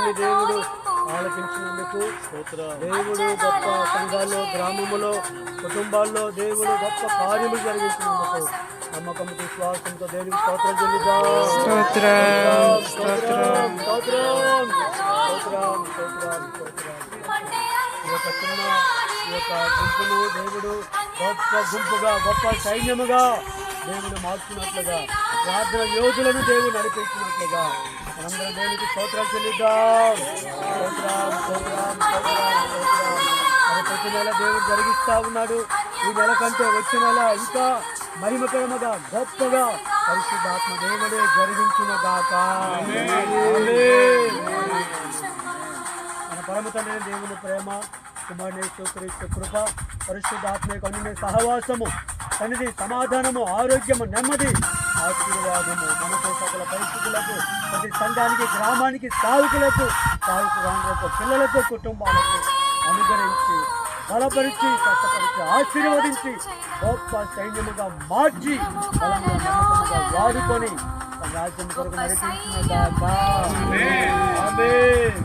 ప్రార్థనని దేవుడు ఆలకించినందుకు దేవుడు గొప్ప సంఘాల్లో, గ్రామములో, కుటుంబాల్లో దేవుడు గొప్ప కార్యములు జరిగించినందుకు నమ్మకంతో విశ్వాసంతో దేవుడికి స్తోత్రం చెల్లిద్దాం. ఈ యొక్క చిన్న ఈ యొక్క గుంపును దేవుడు గొప్ప గుంపుగా, గొప్ప సైన్యముగా దేవుడు మార్చినట్లుగా, ప్రార్థన యోధులను దేవుడు నడిపించినట్లుగా మనందరం దేవునికి స్తోత్రాలు చెల్లిద్దాం. అది ప్రతి నెల దేవుడు జరిగిస్తా ఉన్నాడు. ఈ నెల కంటే వచ్చే నెల ఇంకా మహిమకరముగా, గొప్పగా పరిశుద్ధాత్మ దేవుడే జరిగించిన గాక. మన పరమ తండ్రి దేవుని ప్రేమ, కుమారుని యేసుక్రీస్తు కృప, పరిశుద్ధాత్మ యొక్క అన్యోన్య సహవాసము, సన్నిధి, సమాధానము, ఆరోగ్యము, నెమ్మది, ఆశీర్వాదము మనకు సకల పరిస్థితులకు, ప్రతి సంఘానికి, గ్రామానికి, సావుకులకు, సావుకు పిల్లలకు, కుటుంబాలకు అనుగ్రహించి, బలపరిచి, కష్టపరిచి, ఆశీర్వదించి, గొప్ప సైన్యముగా మార్చి, బలంగా, నమ్మకముగా వాడుకొని రాజ్యం కొరకు నడిపించిన గాక. ఆమేన్.